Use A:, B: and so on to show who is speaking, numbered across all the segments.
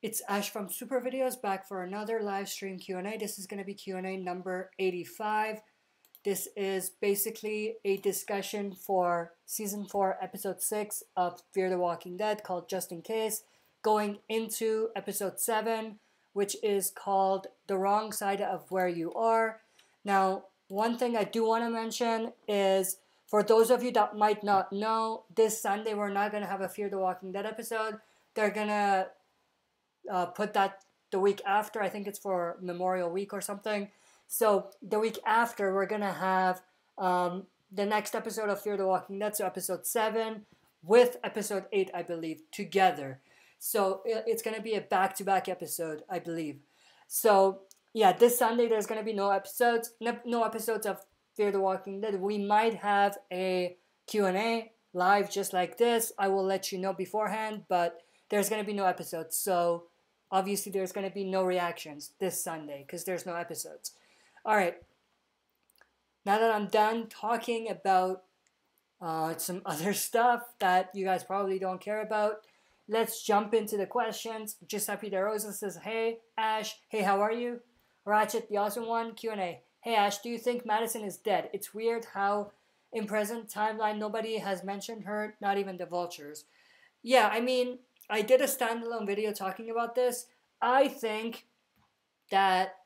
A: It's Ash from SuperVideos back for another live stream Q&A. This is going to be Q&A number 85. This is basically a discussion for Season 4, Episode 6 of Fear the Walking Dead called Just In Case, going into Episode 7, which is called The Wrong Side of Where You Are. Now, one thing I do want to mention is, for those of you that might not know, this Sunday we're not going to have a Fear the Walking Dead episode. They're going to put that the week after. I think it's for Memorial Week or something. So the week after, we're going to have the next episode of Fear the Walking Dead, so episode 7, with episode 8, I believe, together. So it's going to be a back-to-back episode, I believe. So, yeah, this Sunday there's going to be no episodes of Fear the Walking Dead. We might have a Q&A live just like this. I will let you know beforehand, but there's going to be no episodes. So, obviously, there's going to be no reactions this Sunday because there's no episodes. All right. Now that I'm done talking about some other stuff that you guys probably don't care about, let's jump into the questions. Giuseppe De Rosa says, "Hey, Ash. Hey, how are you?" Ratchet, the awesome one, Q&A. "Hey, Ash, do you think Madison is dead? It's weird how in present timeline nobody has mentioned her, not even the vultures." Yeah, I mean, I did a standalone video talking about this. I think that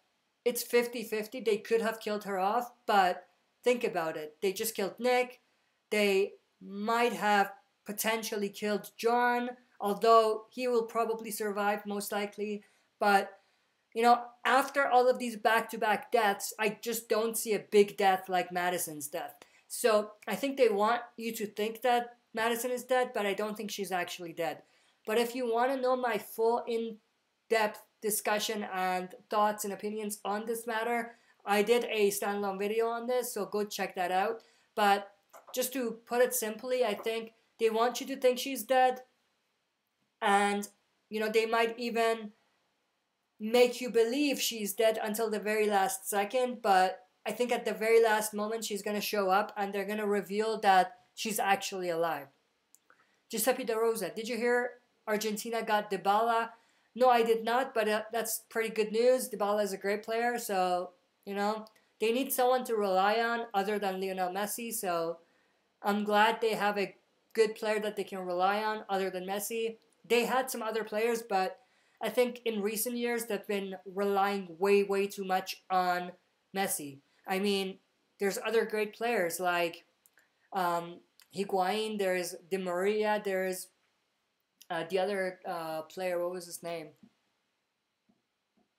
A: it's 50-50. They could have killed her off, but think about it. They just killed Nick. They might have potentially killed John, although he will probably survive most likely. But, you know, after all of these back-to-back deaths, I just don't see a big death like Madison's death. So I think they want you to think that Madison is dead, but I don't think she's actually dead. But if you want to know my full in-depth discussion and thoughts and opinions on this matter, I did a standalone video on this, so go check that out. But just to put it simply, I think they want you to think she's dead, and, you know, they might even make you believe she's dead until the very last second, but I think at the very last moment she's going to show up and they're going to reveal that she's actually alive. Giuseppe De Rosa, did you hear Argentina got Dybala? No, I did not, but that's pretty good news. Dybala is a great player, so, you know, they need someone to rely on other than Lionel Messi, so I'm glad they have a good player that they can rely on other than Messi. They had some other players, but I think in recent years they've been relying way too much on Messi. I mean, there's other great players like Higuain, there's Di Maria, there's the other player, what was his name?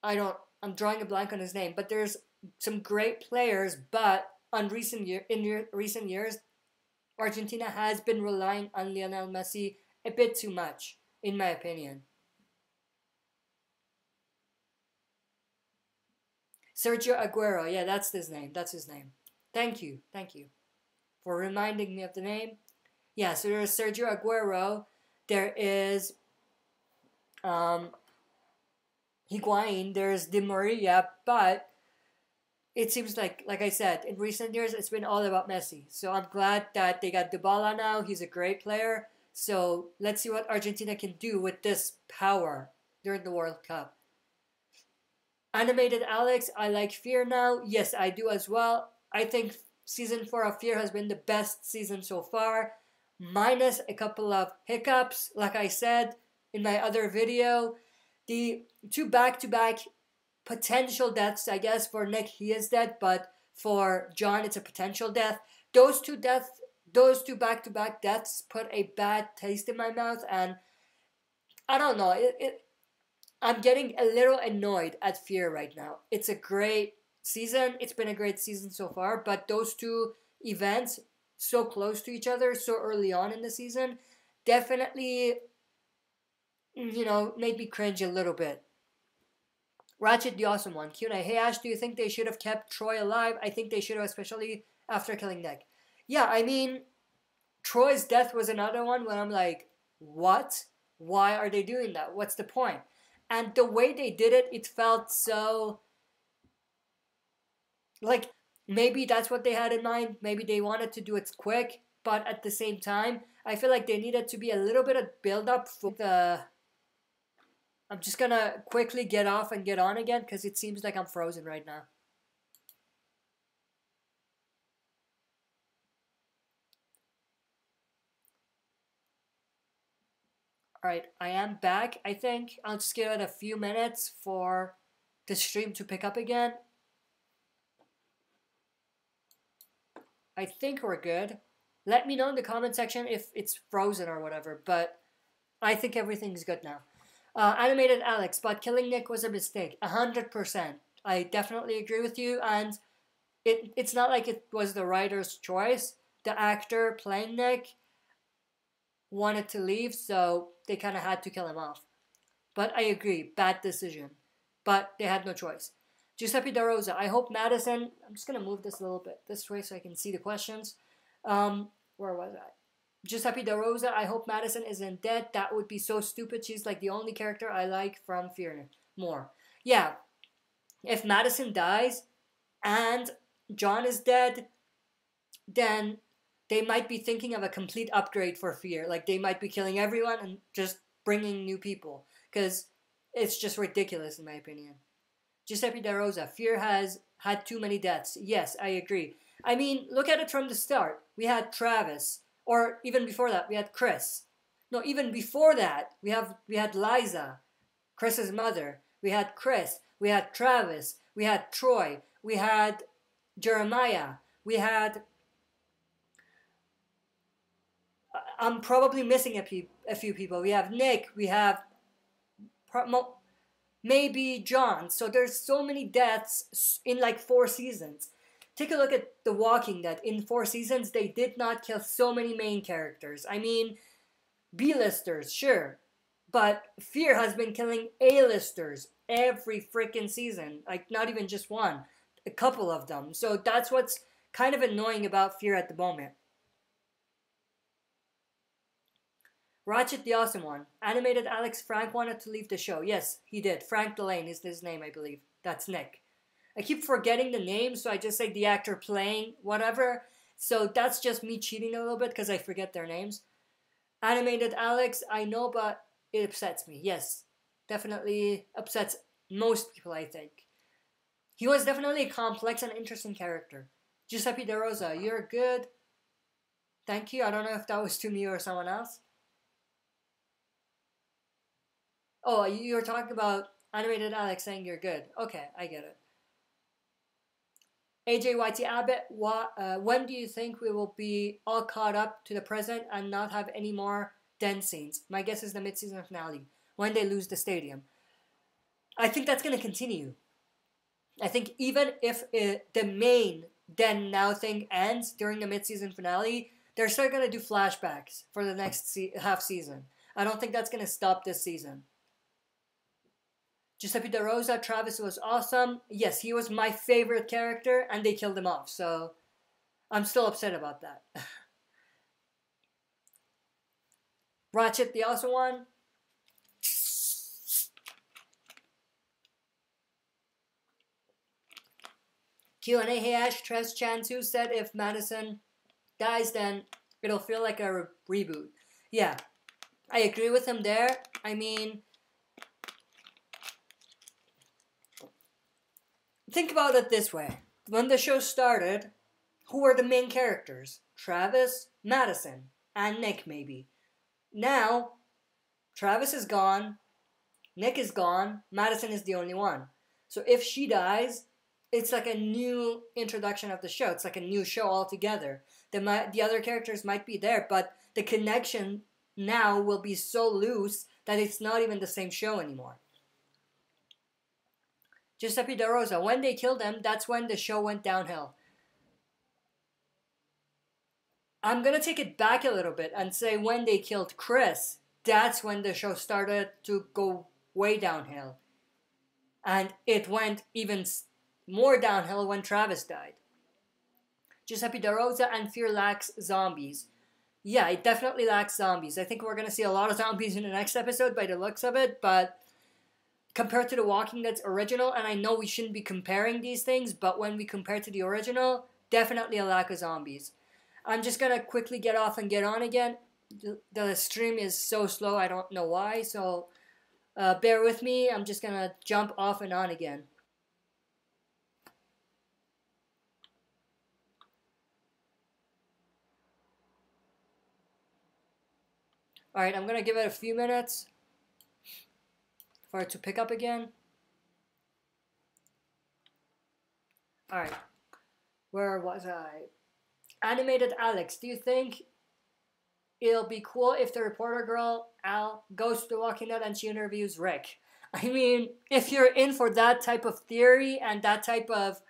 A: I'm drawing a blank on his name, but there's some great players, but in recent years, Argentina has been relying on Lionel Messi a bit too much, in my opinion. Sergio Aguero, yeah, that's his name. Thank you for reminding me of the name. Yeah, so there's Sergio Aguero. There is Higuain. There's Di Maria, but it seems like I said, in recent years it's been all about Messi. So I'm glad that they got Dybala now. He's a great player. So let's see what Argentina can do with this power during the World Cup. Animated Alex, I like Fear now. Yes, I do as well. I think Season 4 of Fear has been the best season so far, minus a couple of hiccups, like I said in my other video. The two back-to-back potential deaths, I guess, for Nick, he is dead, but for John, it's a potential death. Those two back-to-back deaths put a bad taste in my mouth, and I don't know, I'm getting a little annoyed at Fear right now. It's a great season. It's been a great season so far, but those two events so close to each other so early on in the season definitely, you know, made me cringe a little bit. Ratchet, the awesome one, Q&A. Hey Ash, do you think they should have kept Troy alive? I think they should have, especially after killing Nick. Yeah, I mean, Troy's death was another one when I'm like, what? Why are they doing that? What's the point? And the way they did it, it felt so, like, maybe that's what they had in mind. Maybe they wanted to do it quick, but at the same time, I feel like they needed to be a little bit of build-up for the I'm just gonna quickly get off and get on again because it seems like I'm frozen right now. Alright, I am back. I think I'll just give it a few minutes for the stream to pick up again. I think we're good. Let me know in the comment section if it's frozen or whatever, but I think everything's good now. Animated Alex, but killing Nick was a mistake. 100%. I definitely agree with you, and it's not like it was the writer's choice. The actor playing Nick wanted to leave, so they kind of had to kill him off. But I agree, bad decision. But they had no choice. Giuseppe DeRosa, I hope Madison... I'm just going to move this a little bit this way so I can see the questions. Where was I? Giuseppe DeRosa, I hope Madison isn't dead. That would be so stupid. She's like the only character I like from Fear more. Yeah, if Madison dies and John is dead, then they might be thinking of a complete upgrade for Fear. Like, they might be killing everyone and just bringing new people. Because it's just ridiculous, in my opinion. Giuseppe DeRosa, Fear has had too many deaths. Yes, I agree. I mean, look at it from the start. We had Travis. Or even before that, we had Chris. No, even before that, we had Liza, Chris's mother. We had Chris. We had Travis. We had Troy. We had Jeremiah. We had... I'm probably missing a few people. We have Nick. We have maybe John. So there's so many deaths in like 4 seasons. Take a look at The Walking Dead. In 4 seasons, they did not kill so many main characters. I mean, B-listers, sure. But Fear has been killing A-listers every freaking season. Like, not even just one. A couple of them. So that's what's kind of annoying about Fear at the moment. Ratchet the Awesome One. Animated Alex Frank wanted to leave the show. Yes, he did. Frank Delane is his name, I believe. That's Nick. I keep forgetting the name, so I just say the actor playing whatever. So that's just me cheating a little bit because I forget their names. Animated Alex, I know, but it upsets me. Yes, definitely upsets most people, I think. He was definitely a complex and interesting character. Giuseppe DeRosa, you're good. Thank you. I don't know if that was to me or someone else. Oh, you were talking about Animated Alex saying you're good. Okay, I get it. AJYT Abbott, when do you think we will be all caught up to the present and not have any more den scenes? My guess is the mid-season finale, when they lose the stadium. I think that's going to continue. I think even if the main den now thing ends during the mid-season finale, they're still going to do flashbacks for the next half season. I don't think that's going to stop this season. Giuseppe DeRosa, Travis was awesome. Yes, he was my favorite character, and they killed him off, so I'm still upset about that. Ratchet, the awesome one. Q&A, hey Ash, Tres Chansu said if Madison dies, then it'll feel like a reboot. Yeah, I agree with him there. I mean... think about it this way. When the show started, who were the main characters? Travis, Madison, and Nick maybe. Now, Travis is gone, Nick is gone, Madison is the only one. So if she dies, it's like a new introduction of the show. It's like a new show altogether. The other characters might be there, but the connection now will be so loose that it's not even the same show anymore. Giuseppe DeRosa, when they killed him, that's when the show went downhill. I'm going to take it back a little bit and say when they killed Chris, that's when the show started to go way downhill. And it went even more downhill when Travis died. Giuseppe DeRosa, and Fear lacks zombies. Yeah, it definitely lacks zombies. I think we're going to see a lot of zombies in the next episode by the looks of it, but... compared to The Walking Dead's original, and I know we shouldn't be comparing these things, but when we compare to the original, definitely a lack of zombies. I'm just going to quickly get off and get on again. The stream is so slow, I don't know why, so Bear with me, I'm just gonna jump off and on again. Alright, I'm gonna give it a few minutes for it to pick up again. Alright, where was I? Animated Alex, do you think it'll be cool if the reporter girl, Al, goes to The Walking Dead and she interviews Rick? I mean, if you're in for that type of theory and that type of,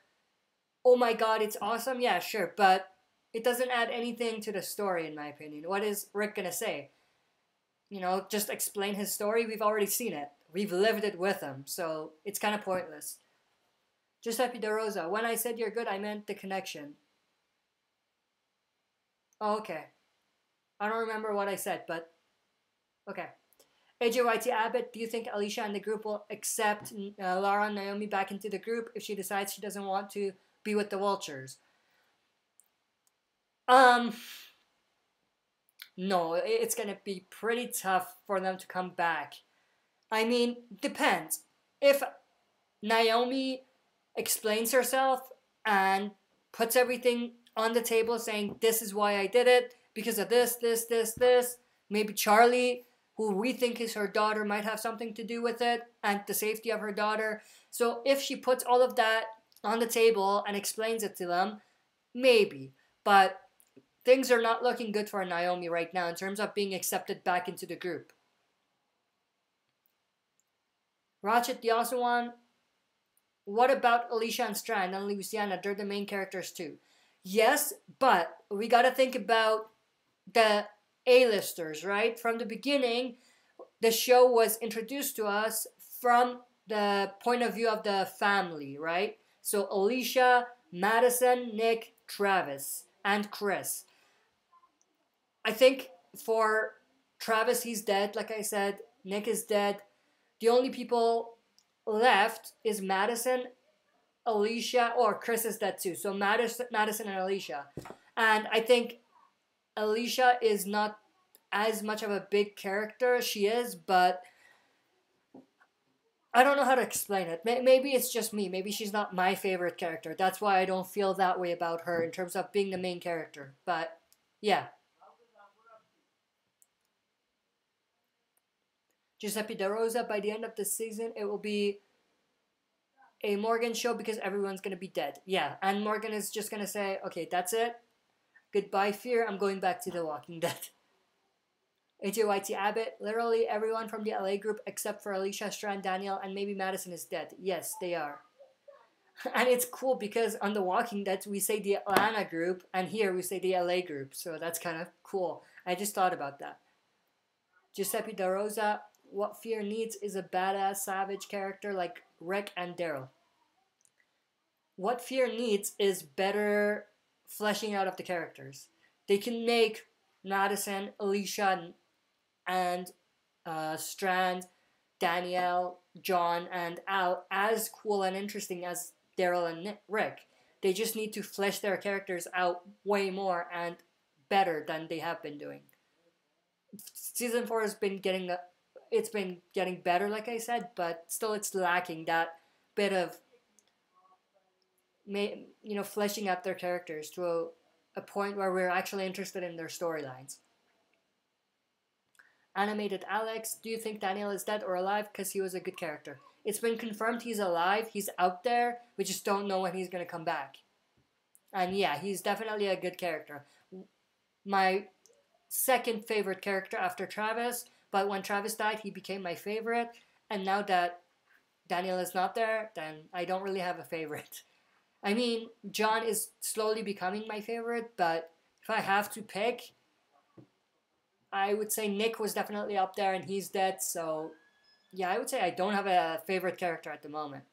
A: oh my god, it's awesome, yeah, sure, but it doesn't add anything to the story, in my opinion. What is Rick gonna say? You know, just explain his story? We've already seen it. We've lived it with him, so it's kind of pointless. Giuseppe De Rosa, when I said you're good, I meant the connection. Oh, okay. I don't remember what I said, but okay. AJYT Abbott, do you think Alicia and the group will accept Lara and Naomi back into the group if she decides she doesn't want to be with the Vultures? No, it's gonna be pretty tough for them to come back. I mean, depends. If Naomi explains herself and puts everything on the table saying, this is why I did it, because of this, maybe Charlie, who we think is her daughter, might have something to do with it, and the safety of her daughter. So if she puts all of that on the table and explains it to them, maybe. But things are not looking good for Naomi right now in terms of being accepted back into the group. Ratchet the Awesome One, what about Alicia and Strand and Luciana? They're the main characters too. Yes, but we gotta think about the A-listers, right? From the beginning, the show was introduced to us from the point of view of the family, right? So Alicia, Madison, Nick, Travis, and Chris. I think for Travis, he's dead, like I said. Nick is dead. The only people left is Madison, Alicia, or Chris is dead too. So Madison and Alicia. And I think Alicia is not as much of a big character. She is, but I don't know how to explain it. Maybe it's just me. Maybe she's not my favorite character. That's why I don't feel that way about her in terms of being the main character. But yeah. Giuseppe De Rosa, by the end of the season, it will be a Morgan show because everyone's going to be dead. Yeah, and Morgan is just going to say, okay, that's it. Goodbye, Fear. I'm going back to The Walking Dead. AJYT Abbott, literally everyone from the LA group except for Alicia, Strand, Daniel, and maybe Madison is dead. Yes, they are. And it's cool because on The Walking Dead, we say the Atlanta group, and here we say the LA group. So that's kind of cool. I just thought about that. Giuseppe De Rosa, what Fear needs is a badass savage character like Rick and Daryl. What Fear needs is better fleshing out of the characters. They can make Madison, Alicia, and Strand, Danielle, John, and Al as cool and interesting as Daryl and Rick. They just need to flesh their characters out way more and better than they have been doing. Season 4 has been getting better, like I said, but still it's lacking that bit of fleshing out their characters to a point where we're actually interested in their storylines. Animated Alex, do you think Daniel is dead or alive? Because he was a good character. It's been confirmed he's alive. He's out there. We just don't know when he's going to come back. And yeah, he's definitely a good character. My second favorite character after Travis, but when Travis died, he became my favorite. And now that Daniel is not there, then I don't really have a favorite. I mean, John is slowly becoming my favorite, but if I have to pick, I would say Nick was definitely up there and he's dead, so yeah, I would say I don't have a favorite character at the moment.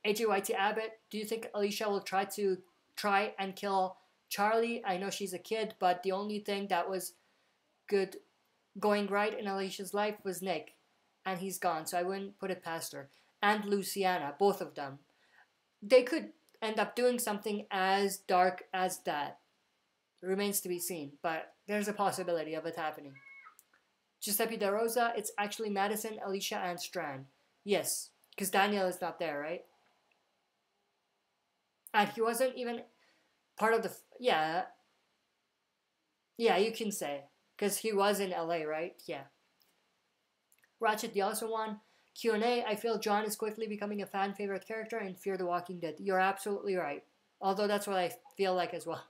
A: AJYT Abbott, do you think Alicia will try and kill Charlie? I know she's a kid, but the only thing that was going right in Alicia's life was Nick, and he's gone, so I wouldn't put it past her. And Luciana, both of them. They could end up doing something as dark as that. It remains to be seen, but there's a possibility of it happening. Giuseppe Da Rosa, it's actually Madison, Alicia, and Strand. Yes, because Daniel is not there, right? And he wasn't even part of the... Yeah, you can say. Because he was in LA, right? Yeah. Ratchet, the also one. Q&A, I feel John is quickly becoming a fan favorite character in Fear the Walking Dead. You're absolutely right. Although that's what I feel like as well.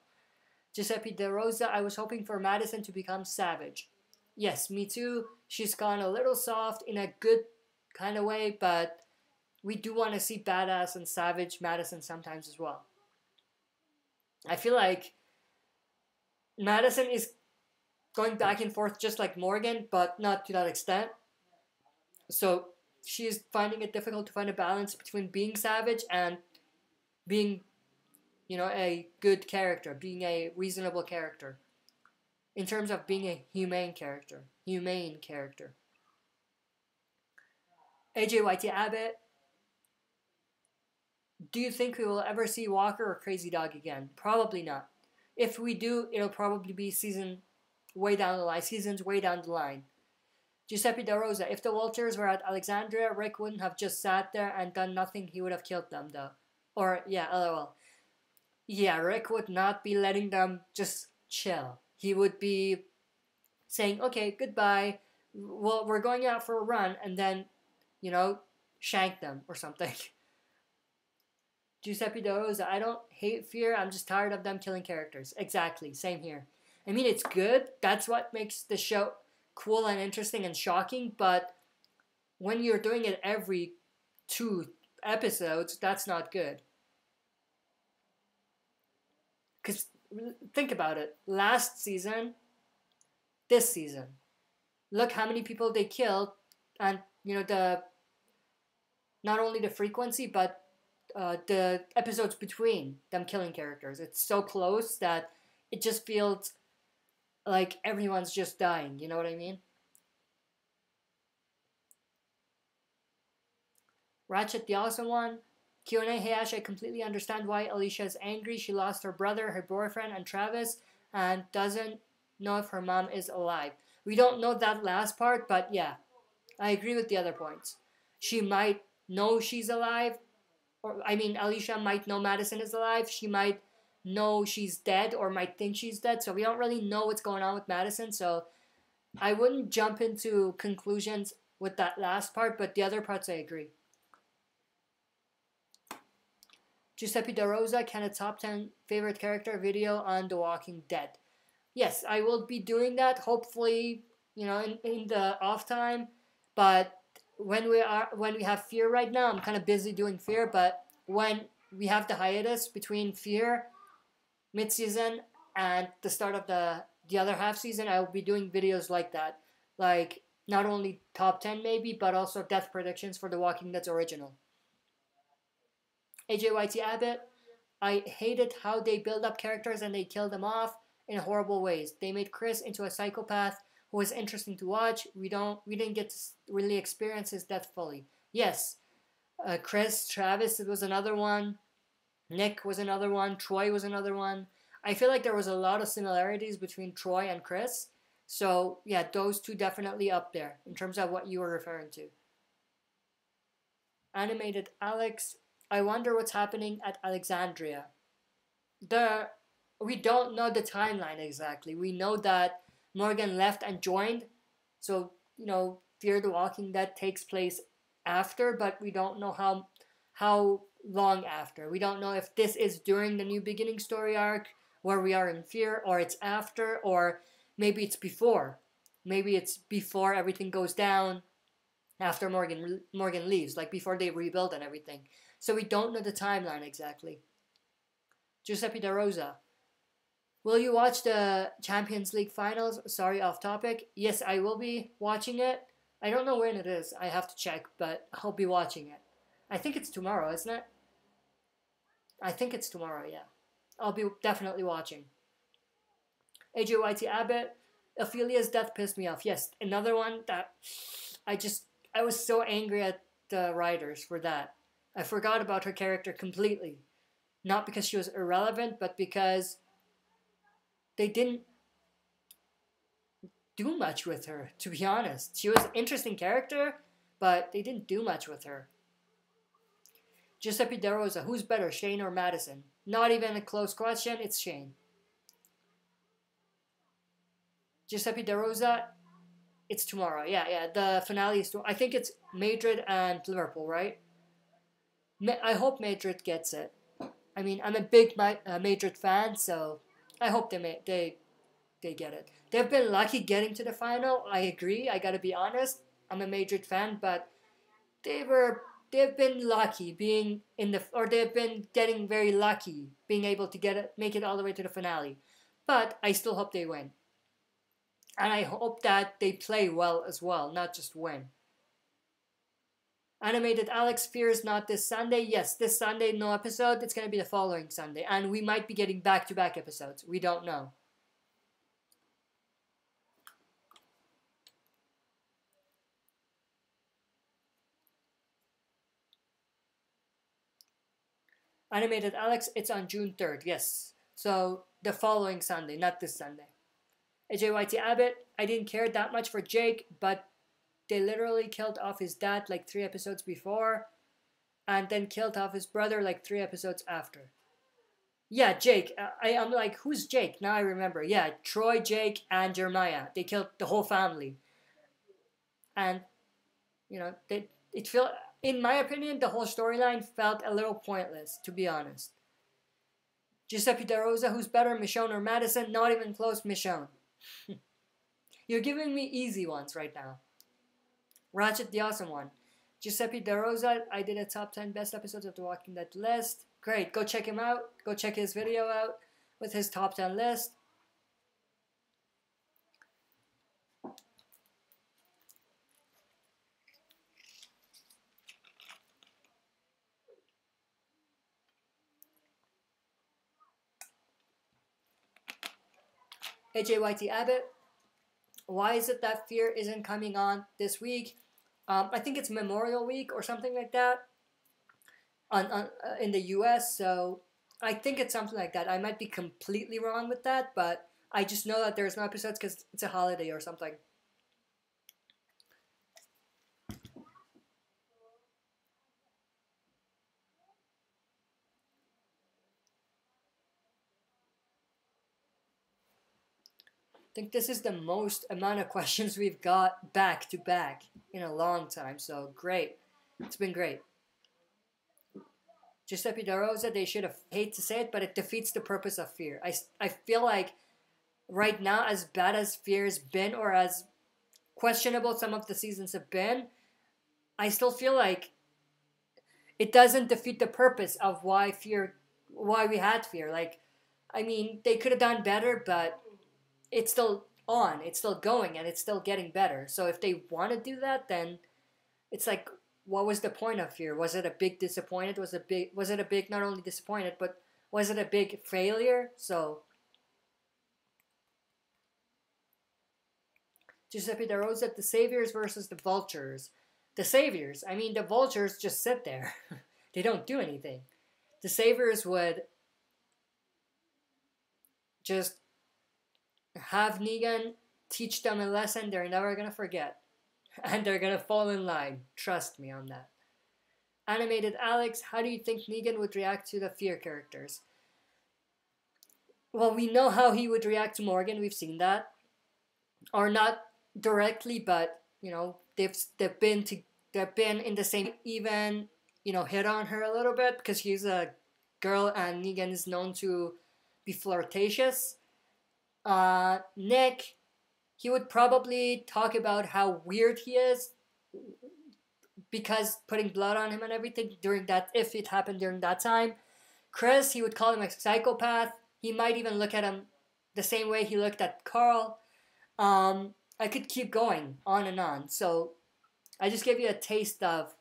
A: Giuseppe De Rosa, I was hoping for Madison to become savage. Yes, me too. She's gone a little soft in a good kind of way, but we do want to see badass and savage Madison sometimes as well. I feel like Madison is going back and forth just like Morgan, but not to that extent. So she's finding it difficult to find a balance between being savage and being, you know, a good character, being a reasonable character. In terms of being a humane character. AJYT Abbott, do you think we will ever see Walker or Crazy Dog again? Probably not. If we do, it'll probably be seasons way down the line. Giuseppe Da Rosa, if the Vultures were at Alexandria, Rick wouldn't have just sat there and done nothing, he would have killed them though. Or, yeah, lol. Yeah, Rick would not be letting them just chill. He would be saying, okay, goodbye, well, we're going out for a run, and then, you know, shank them or something. Giuseppe Da Rosa, I don't hate Fear, I'm just tired of them killing characters. Exactly, same here. I mean, it's good, that's what makes the show cool and interesting and shocking, but when you're doing it every 2 episodes, that's not good. Because think about it, last season, this season, look how many people they killed, and you know, not only the frequency, but the episodes between them killing characters. It's so close that it just feels like everyone's just dying, you know what I mean? Ratchet, the awesome one. Q&A, hey Ash, I completely understand why Alicia is angry. She lost her brother, her boyfriend, and Travis, and doesn't know if her mom is alive. We don't know that last part, but yeah, I agree with the other points. She might know she's alive, or I mean, Alicia might know Madison is alive. She might know she's dead or might think she's dead, so we don't really know what's going on with Madison, so I wouldn't jump into conclusions with that last part, but the other parts I agree. Giuseppe Da Rosa, can a top 10 favorite character video on The Walking Dead? Yes, I will be doing that, hopefully, you know, in the off time, but when we have Fear right now, I'm kind of busy doing Fear, but when we have the hiatus between Fear mid-season and the start of the other half season, I will be doing videos like that. Like, not only top 10 maybe, but also death predictions for The Walking Dead's original. AJYT Abbott, I hated how they build up characters and they kill them off in horrible ways. They made Chris into a psychopath who was interesting to watch. We didn't get to really experience his death fully. Yes, Chris, Travis was another one. Nick was another one. Troy was another one. I feel like there was a lot of similarities between Troy and Chris. So, yeah, those two definitely up there in terms of what you were referring to. Animated Alex, I wonder what's happening at Alexandria. We don't know the timeline exactly. We know that Morgan left and joined. So, you know, Fear the Walking Dead takes place after, but we don't know how long after. We don't know if this is during the New Beginning story arc where we are in Fear, or it's after, or maybe it's before. Maybe it's before everything goes down, after Morgan leaves, like before they rebuild and everything. So we don't know the timeline exactly. Giuseppe Da Rosa, will you watch the Champions League finals? Sorry, off topic. Yes, I will be watching it. I don't know when it is. I have to check, but I'll be watching it. I think it's tomorrow, isn't it? I think it's tomorrow, yeah. I'll be definitely watching. AJYT Abbott, Ophelia's death pissed me off. Yes, another one that I was so angry at the writers for that. I forgot about her character completely. Not because she was irrelevant, but because they didn't do much with her, to be honest. She was an interesting character, but they didn't do much with her. Giuseppe De Rosa, who's better, Shane or Madison? Not even a close question, it's Shane. Giuseppe De Rosa, it's tomorrow. Yeah, the finale is tomorrow. I think it's Madrid and Liverpool, right? I hope Madrid gets it. I mean, I'm a big Madrid fan, so I hope they get it. They've been lucky getting to the final. I agree. I gotta be honest. I'm a Madrid fan, but they've been lucky being in the, or they've been getting very lucky being able to make it all the way to the finale. But I still hope they win, and I hope that they play well as well, not just win. Animated Alex fears not this Sunday. Yes, this Sunday no episode. It's gonna be the following Sunday, and we might be getting back-to-back episodes. We don't know. Animated Alex, it's on June 3rd, yes. So, the following Sunday, not this Sunday. AJYT Abbott, I didn't care that much for Jake, but they literally killed off his dad like 3 episodes before, and then killed off his brother like 3 episodes after. Yeah, Jake. I'm like, who's Jake? Now I remember. Yeah, Troy, Jake, and Jeremiah. They killed the whole family. And, you know, in my opinion, the whole storyline felt a little pointless, to be honest. Giuseppe De Rosa, who's better, Michonne or Madison? Not even close, Michonne. You're giving me easy ones right now. Ratchet the Awesome One. Giuseppe De Rosa, I did a top 10 best episodes of The Walking Dead list. Great, go check him out. Go check his video out with his top 10 list. AJYT Abbott, why is it that Fear isn't coming on this week? I think it's Memorial Week or something like that in the US, so I think it's something like that. I might be completely wrong with that, but I just know that there's no episodes because it's a holiday or something. I think this is the most amount of questions we've got back to back in a long time, so great. It's been great. Giuseppe De Rosa, they should have, hate to say it, but it defeats the purpose of Fear. I feel like right now, as bad as Fear's been, or as questionable some of the seasons have been, I still feel like it doesn't defeat the purpose of why we had Fear. Like, I mean, they could have done better, but it's still on, it's still going, and it's still getting better. So if they want to do that, then it's like, what was the point of Fear? Was it a big disappointed? Was it a big not only disappointed, but was it a big failure? So Giuseppe De Rosa, the Saviors versus the Vultures. The Saviors, I mean, the Vultures just sit there. They don't do anything. The Saviors would just have Negan teach them a lesson they're never going to forget. And they're going to fall in line. Trust me on that. Animated Alex, how do you think Negan would react to the Fear characters? Well, we know how he would react to Morgan. We've seen that. Or not directly, but, you know, they've been in the same, even, you know, hit on her a little bit because she's a girl and Negan is known to be flirtatious. Nick, he would probably talk about how weird he is because putting blood on him and everything during that, if it happened during that time. Chris, he would call him a psychopath. He might even look at him the same way he looked at Carl. I could keep going on and on. So I just gave you a taste of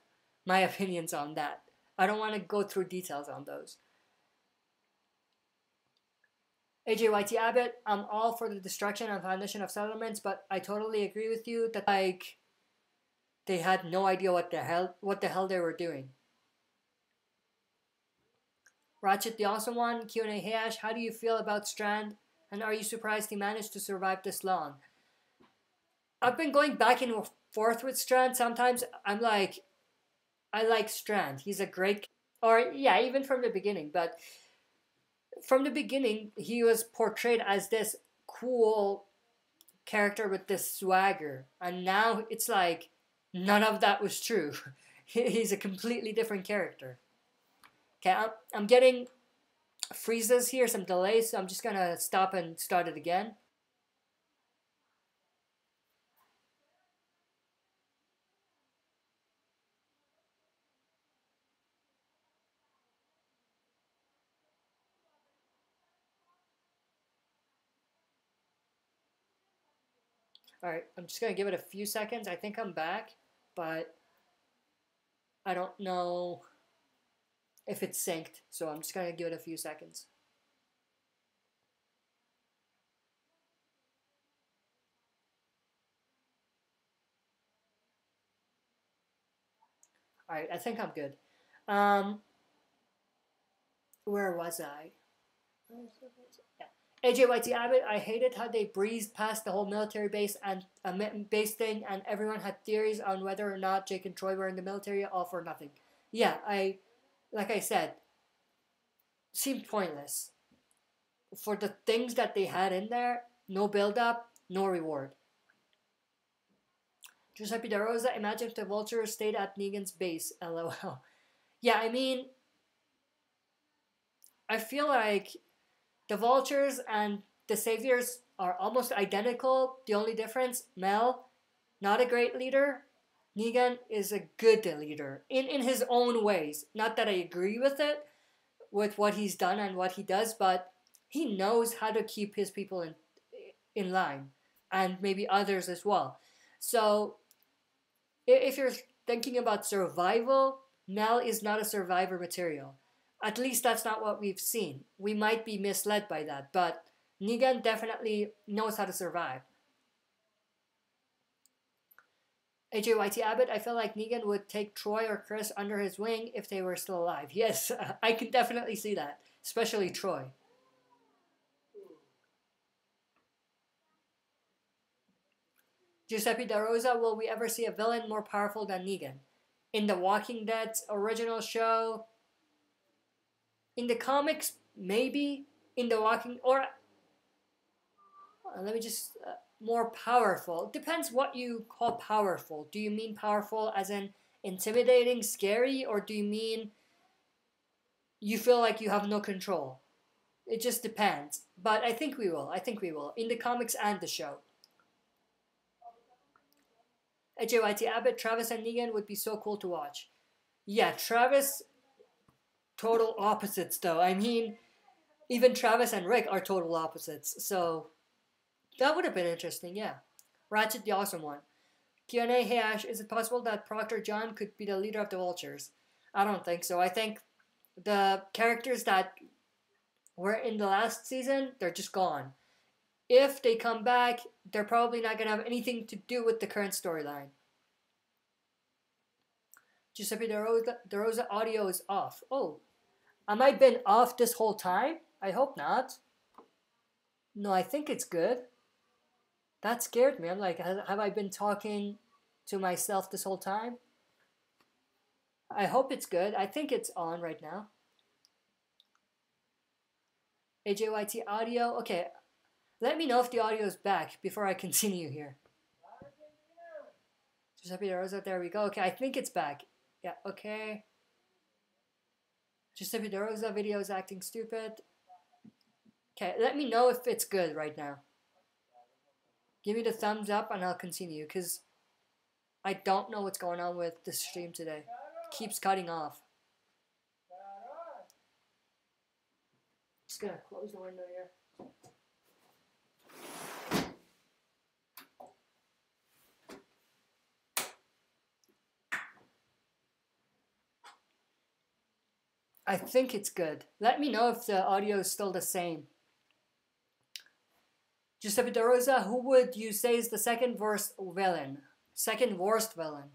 A: my opinions on that. I don't want to go through details on those. AJYT Abbott, I'm all for the destruction and foundation of settlements, but I totally agree with you that, like, they had no idea what the hell they were doing. Ratchet the Awesome One, Q&A, hey Ash, how do you feel about Strand, and are you surprised he managed to survive this long? I've been going back and forth with Strand. Sometimes I'm like, I like Strand. He's a great, or yeah, even from the beginning. But from the beginning, he was portrayed as this cool character with this swagger, and now it's like none of that was true. He's a completely different character. Okay, I'm getting freezes here, some delays, so I'm just gonna stop and start it again. Alright, I'm just gonna give it a few seconds. I think I'm back, but I don't know if it's synced, so I'm just gonna give it a few seconds. Alright, I think I'm good. Where was I? Yeah. AJYT Abbott, I hated how they breezed past the whole military base and base thing, and everyone had theories on whether or not Jake and Troy were in the military, all for nothing. Yeah, like I said, seemed pointless. For the things that they had in there, no build up, no reward. Giuseppe De Rosa, imagine if the Vulture stayed at Negan's base, lol. Yeah, I mean, I feel like the Vultures and the Saviors are almost identical. The only difference, Mel, not a great leader. Negan is a good leader in his own ways. Not that I agree with it, with what he's done and what he does, but he knows how to keep his people in line, and maybe others as well. So if you're thinking about survival, Mel is not a survivor material. At least that's not what we've seen. We might be misled by that, but Negan definitely knows how to survive. AJYT Abbott, I feel like Negan would take Troy or Chris under his wing if they were still alive. Yes, I can definitely see that, especially Troy. Giuseppe Da Rosa, will we ever see a villain more powerful than Negan? In the Walking Dead's original show, in the comics, maybe. In the Walking, or let me just more powerful. Depends what you call powerful. Do you mean powerful as in intimidating, scary, or do you mean you feel like you have no control? It just depends. But I think we will. I think we will. In the comics and the show. AJYT Abbott, Travis and Negan would be so cool to watch. Yeah, Travis, total opposites though. I mean, even Travis and Rick are total opposites. So that would have been interesting, yeah. Ratchet, the awesome one. Q&A, hey Ash, is it possible that Proctor John could be the leader of the Vultures? I don't think so. I think the characters that were in the last season, they're just gone. If they come back, they're probably not going to have anything to do with the current storyline. Giuseppe De Rosa audio is off. Oh, am I been off this whole time? I hope not. No, I think it's good. That scared me. I'm like, have I been talking to myself this whole time? I hope it's good. I think it's on right now. AJYT audio. Okay, let me know if the audio is back before I continue here. Giuseppe De Rosa, there we go. Okay, I think it's back. Yeah, okay. Giuseppe De Rosa video is acting stupid. Okay, let me know if it's good right now. Give me the thumbs up and I'll continue, because I don't know what's going on with the stream today. It keeps cutting off. Just gonna close the window here. I think it's good. Let me know if the audio is still the same. Giuseppe De Rosa, who would you say is the second worst villain? Second worst villain.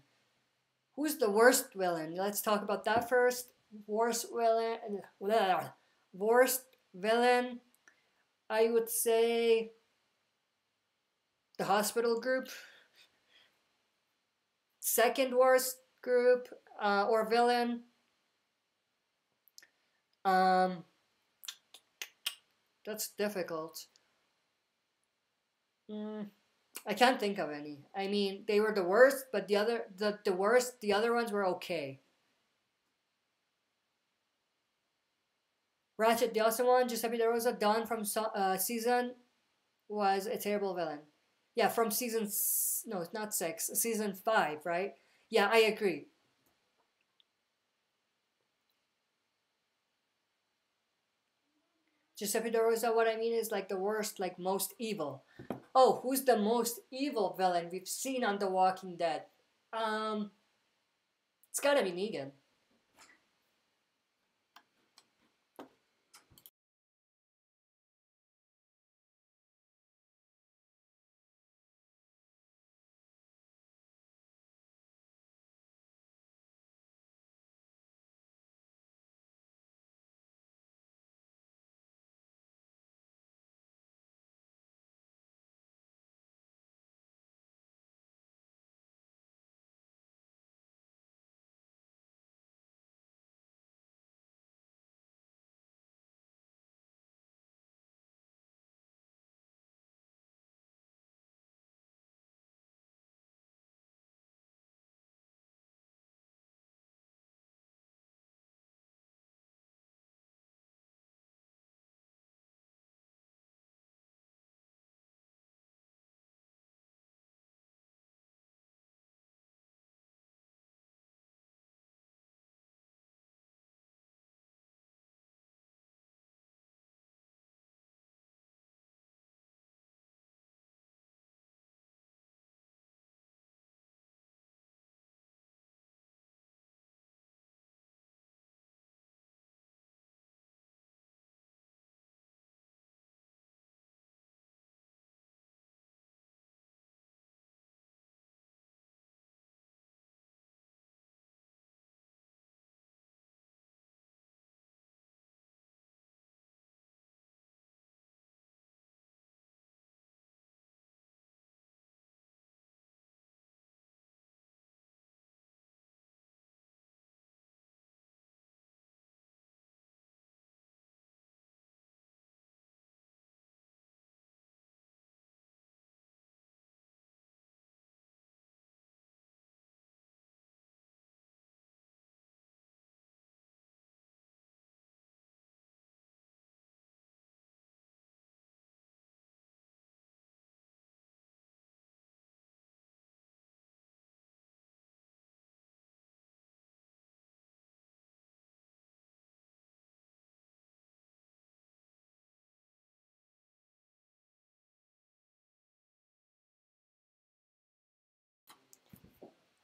A: Who's the worst villain? Let's talk about that first. Worst villain. Worst villain. I would say the hospital group. Second worst group or villain. That's difficult. I can't think of any. I mean, they were the worst, but the worst, the other ones were okay. Ratchet, the awesome one, Giuseppe De Rosa, Don from season was a terrible villain. Yeah, from season, no, it's not 6, season 5, right? Yeah, I agree. Giuseppe De Rosa, what I mean is like the worst, like most evil. Oh, who's the most evil villain we've seen on The Walking Dead? It's gotta be Negan.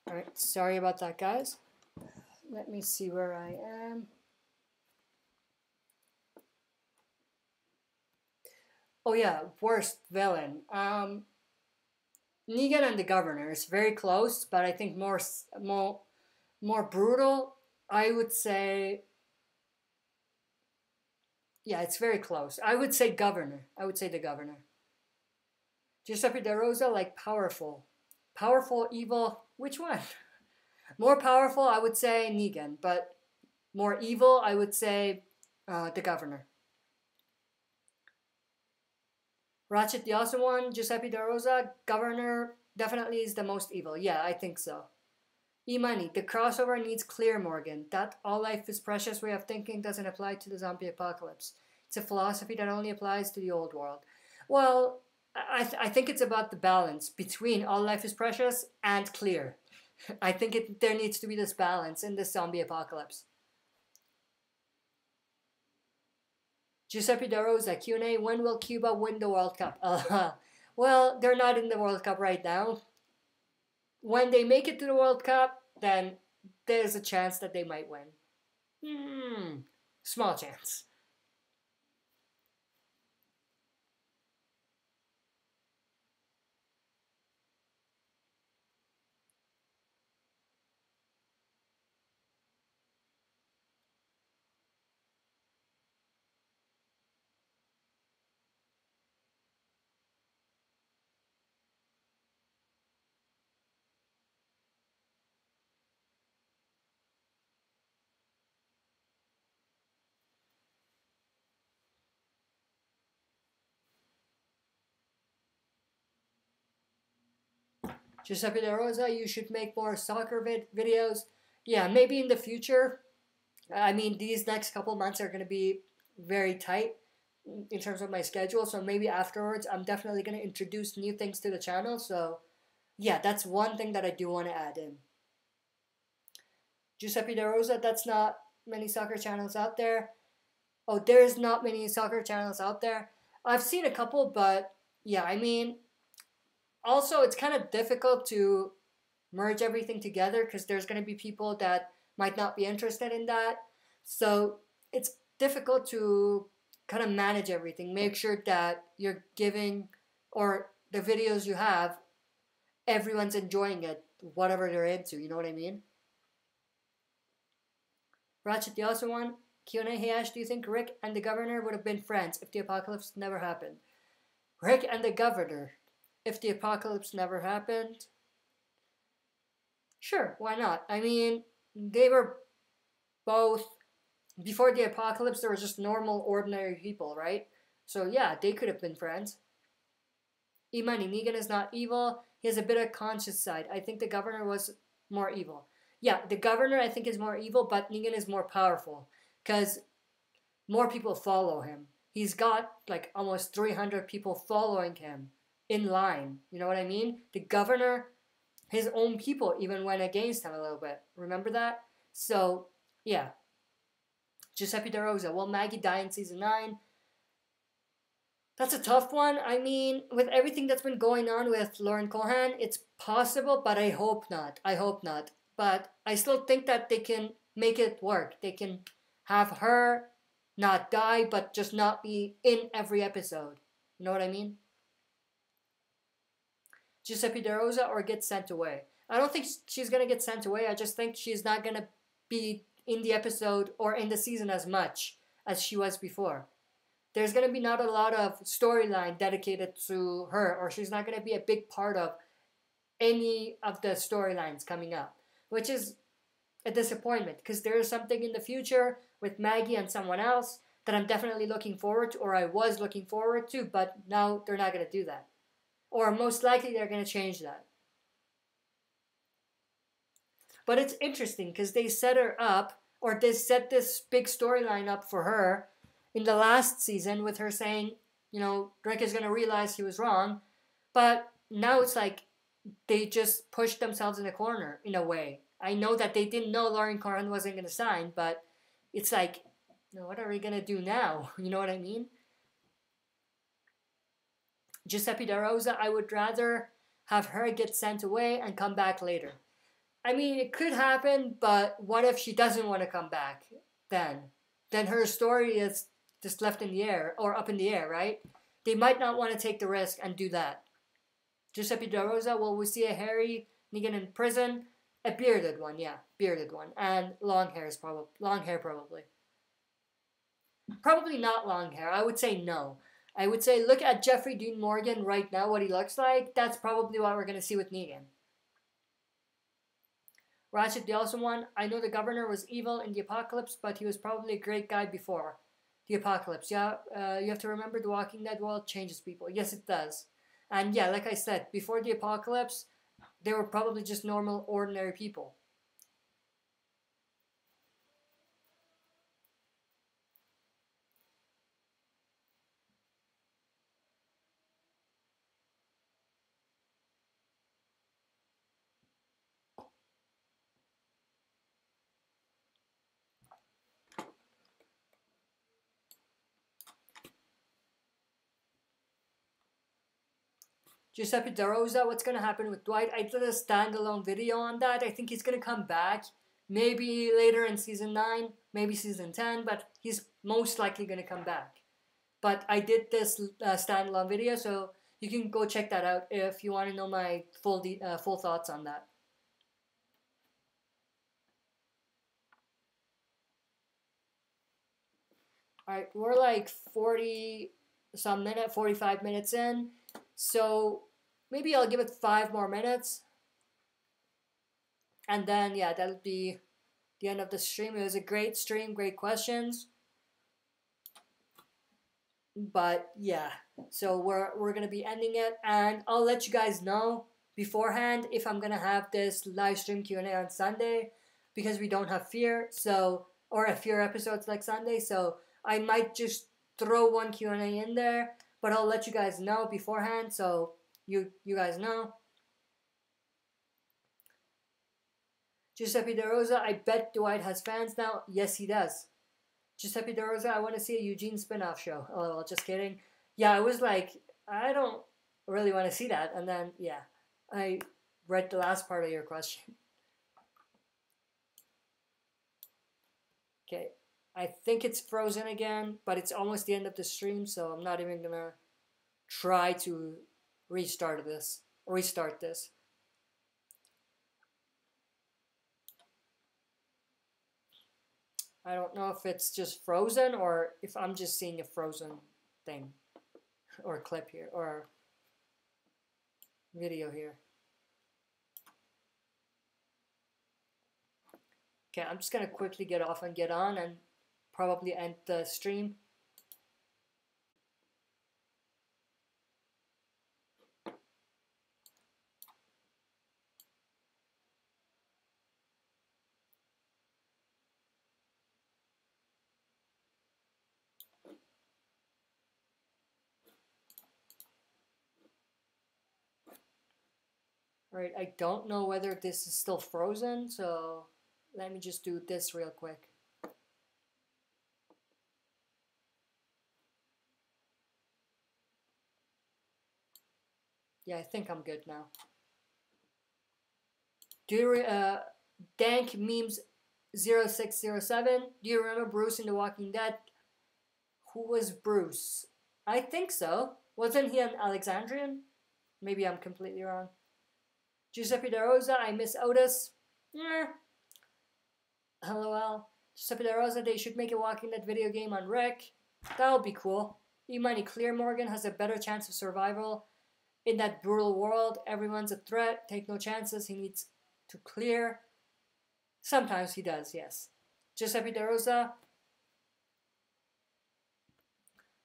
A: Alright, sorry about that, guys. Let me see where I am. Oh yeah, worst villain. Negan and the Governor is very close, but I think more brutal. I would say, yeah, it's very close. I would say Governor. I would say the Governor. Giuseppe De Rosa, like powerful, evil. Which one? More powerful, I would say Negan, but more evil, I would say the Governor. Ratchet the Awesome One, Giuseppe De Rosa, Governor definitely is the most evil. Yeah, I think so. E-Money, the crossover needs clear, Morgan. That all life is precious way of thinking doesn't apply to the zombie apocalypse. It's a philosophy that only applies to the old world. Well, I think it's about the balance between all life is precious and clear. I think there needs to be this balance in this zombie apocalypse. Giuseppe De Rosa, Q&A, when will Cuba win the World Cup? Well, they're not in the World Cup right now. When they make it to the World Cup, then there's a chance that they might win. Small chance. Giuseppe De Rosa, you should make more soccer videos. Yeah, maybe in the future. I mean, these next couple months are going to be very tight in terms of my schedule. So maybe afterwards, I'm definitely going to introduce new things to the channel. So yeah, that's one thing that I do want to add in. Giuseppe De Rosa, that's not many soccer channels out there. Oh, there's not many soccer channels out there. I've seen a couple, but yeah, I mean, also it's kind of difficult to merge everything together because there's going to be people that might not be interested in that. So it's difficult to kind of manage everything. Make sure that you're giving, or the videos you have, everyone's enjoying it, whatever they're into, you know what I mean? Ratchet the also one, Q&A, hey Ash, do you think Rick and the governor would have been friends if the apocalypse never happened? Rick and the governor, if the apocalypse never happened? Sure, why not? I mean, they were both, before the apocalypse, they were just normal, ordinary people, right? So yeah, they could have been friends. E-Money, Negan is not evil. He has a bit of conscious side. I think the governor was more evil. Yeah, the governor I think is more evil, but Negan is more powerful because more people follow him. He's got like almost 300 people following him in line. You know what I mean? The governor, his own people even went against him a little bit. Remember that? So, yeah. Giuseppe De Rosa, will Maggie die in season 9? That's a tough one. I mean, with everything that's been going on with Lauren Cohan, it's possible, but I hope not. I hope not. But I still think that they can make it work. They can have her not die, but just not be in every episode. You know what I mean? Giuseppe De Rosa, or get sent away. I don't think she's going to get sent away. I just think she's not going to be in the episode or in the season as much as she was before. There's going to be not a lot of storyline dedicated to her, or she's not going to be a big part of any of the storylines coming up, which is a disappointment because there is something in the future with Maggie and someone else that I'm definitely looking forward to, or I was looking forward to, but now they're not going to do that. Or most likely they're going to change that. But it's interesting because they set her up, or they set this big storyline up for her in the last season with her saying, you know, Rick is going to realize he was wrong. But now it's like they just pushed themselves in a corner in a way. I know that they didn't know Lauren Cohan wasn't going to sign, but it's like, you know, what are we going to do now? You know what I mean? Giuseppe De Rosa, I would rather have her get sent away and come back later. I mean, it could happen, but what if she doesn't want to come back then? Then her story is just left in the air, or up in the air, right? They might not want to take the risk and do that. Giuseppe De Rosa, will we see a hairy Negan in prison? A bearded one, yeah, bearded one. And long hair probably. Probably not long hair. I would say no. I would say look at Jeffrey Dean Morgan right now, what he looks like. That's probably what we're going to see with Negan. Ratchet the Awesome One, I know the governor was evil in the apocalypse, but he was probably a great guy before the apocalypse. Yeah, you have to remember the Walking Dead world changes people. Yes, it does. And yeah, like I said, before the apocalypse, they were probably just normal, ordinary people. Giuseppe De Rosa, what's going to happen with Dwight? I did a standalone video on that. I think he's going to come back. Maybe later in season 9, maybe season 10, but he's most likely going to come back. But I did this standalone video, so you can go check that out if you want to know my full thoughts on that. Alright, we're like 45 minutes in. So maybe I'll give it 5 more minutes. And then, yeah, that'll be the end of the stream. It was a great stream, great questions. But, yeah. So we're going to be ending it. And I'll let you guys know beforehand if I'm gonna have this live stream Q&A on Sunday, because we don't have Fear, so, or a Fear episodes like Sunday, so I might just throw one Q&A in there, but I'll let you guys know beforehand, so you guys know. Giuseppe De Rosa, I bet Dwight has fans now. Yes, he does. Giuseppe De Rosa, I want to see a Eugene spin-off show. Oh, well, just kidding. Yeah, I was like, I don't really want to see that. And then, yeah, I read the last part of your question. Okay, I think it's frozen again, but it's almost the end of the stream, so I'm not even going to try to restart this. I don't know if it's just frozen or if I'm just seeing a frozen thing or clip here or video here. Okay, I'm just gonna quickly get off and get on and probably end the stream. All right, I don't know whether this is still frozen, so let me just do this real quick. Yeah, I think I'm good now. Do you Dank Memes 0607, do you remember Bruce in The Walking Dead? Who was Bruce? I think so. Wasn't he an Alexandrian? Maybe I'm completely wrong. Giuseppe De Rosa, I miss Otis. LOL. Giuseppe De Rosa, they should make a Walking Dead video game on Rick. That would be cool. Imani Clear Morgan has a better chance of survival. In that brutal world, everyone's a threat. Take no chances. He needs to clear. Sometimes he does, yes. Giuseppe De Rosa.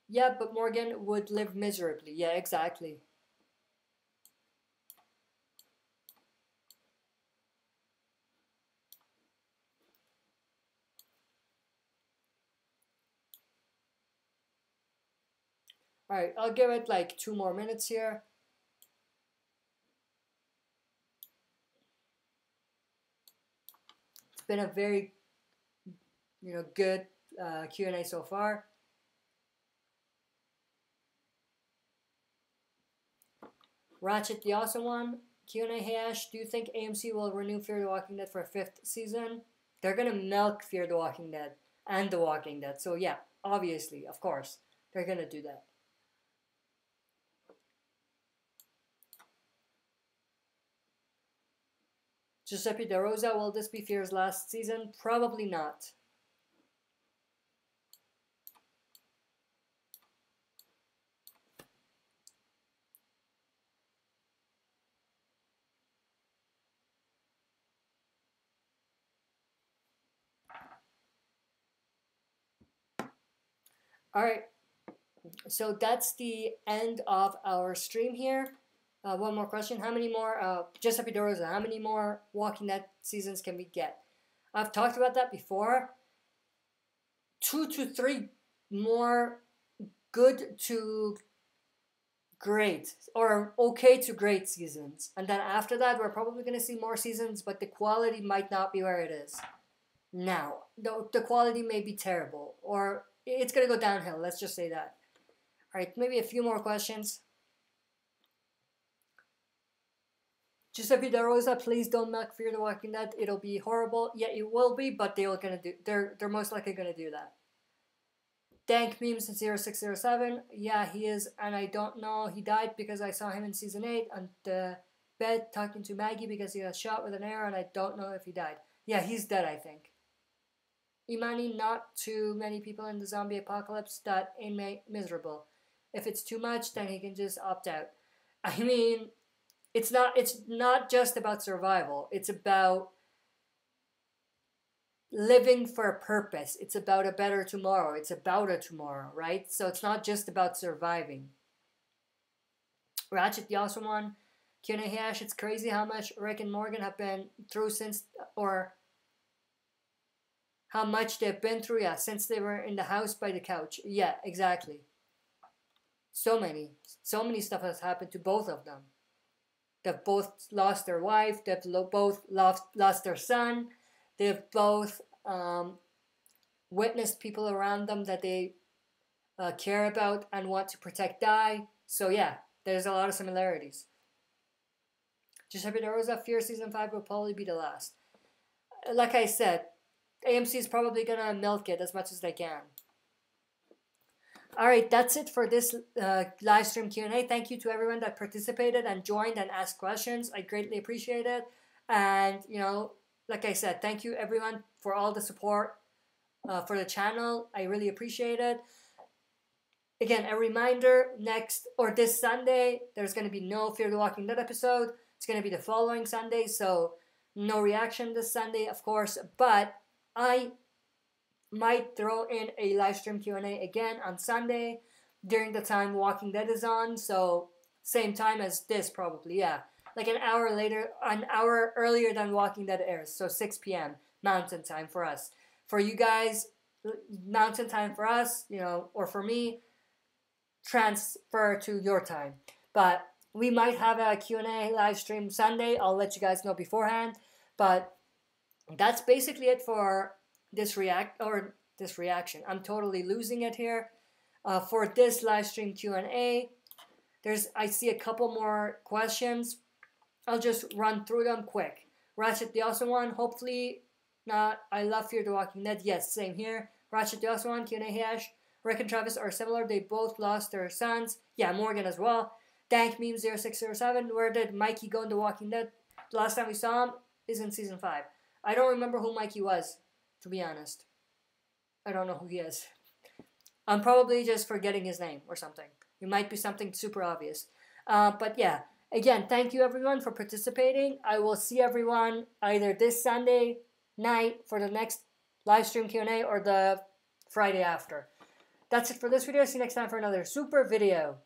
A: Yeah, but Morgan would live miserably. Yeah, exactly. Alright, I'll give it like 2 more minutes here. It's been a very, good Q&A so far. Ratchet the Awesome One, Q&A, hey Ash, do you think AMC will renew Fear the Walking Dead for a 5th season? They're gonna milk Fear the Walking Dead and The Walking Dead, so yeah, obviously, of course, they're gonna do that. Giuseppe De Rosa, will this be Fear's last season? Probably not. Alright, so that's the end of our stream here. One more question. How many more, Giuseppe De Rosa, how many more Walking Dead seasons can we get? I've talked about that before. 2 to 3 more good to great, or okay to great seasons. And then after that, we're probably going to see more seasons, but the quality might not be where it is now. The quality may be terrible, or it's going to go downhill. Let's just say that. All right, maybe a few more questions. Giuseppe De Rosa, please don't milk Fear the Walking Dead. It'll be horrible. Yeah, it will be, but they're most likely gonna do that. Dank Memes 0607. Yeah, he is, and I don't know. He died because I saw him in season 8 on the bed talking to Maggie because he got shot with an arrow, and I don't know if he died. Yeah, he's dead, I think. Imani, not too many people in the zombie apocalypse. That ain't miserable. If it's too much, then he can just opt out. I mean, it's not just about survival. It's about living for a purpose. It's about a better tomorrow. It's about a tomorrow, right? So it's not just about surviving. Ratchet the Awesome One, Q&A, hey Ash, it's crazy how much Rick and Morgan have been through since, or how much they've been through, yeah, since they were in the house by the couch. Yeah, exactly. So many stuff has happened to both of them. They've both lost their wife. They've both lost their son. They've both witnessed people around them that they care about and want to protect die. So yeah, there's a lot of similarities. Giuseppe De Rosa, Fear Season 5 will probably be the last. Like I said, AMC is probably going to milk it as much as they can. Alright, that's it for this live stream Q&A. Thank you to everyone that participated and joined and asked questions. I greatly appreciate it. And, you know, like I said, thank you everyone for all the support for the channel. I really appreciate it. Again, a reminder, this Sunday, there's going to be no Fear the Walking Dead episode. It's going to be the following Sunday, so no reaction this Sunday, of course. But I might throw in a live stream Q&A again on Sunday during the time Walking Dead is on. So same time as this probably, yeah. Like an hour later, an hour earlier than Walking Dead airs. So 6 p.m. Mountain Time for us. For you guys, Mountain Time for us, you know, or for me, transfer to your time. But we might have a Q&A live stream Sunday. I'll let you guys know beforehand. But that's basically it for this reaction. I'm totally losing it here. For this live stream Q&A, I see a couple more questions. I'll just run through them quick. Ratchet the Awesome One, hopefully not. I love Fear the Walking Dead. Yes, same here. Ratchet the Awesome One, Q&A, hey Ash. Rick and Travis are similar. They both lost their sons. Yeah, Morgan as well. Dank Meme 0607. Where did Mikey go in The Walking Dead? The last time we saw him is in season 5. I don't remember who Mikey was, to be honest. I don't know who he is. I'm probably just forgetting his name or something. It might be something super obvious. But yeah, again, thank you everyone for participating. I will see everyone either this Sunday night for the next live stream Q&A or the Friday after. That's it for this video. See you next time for another super video.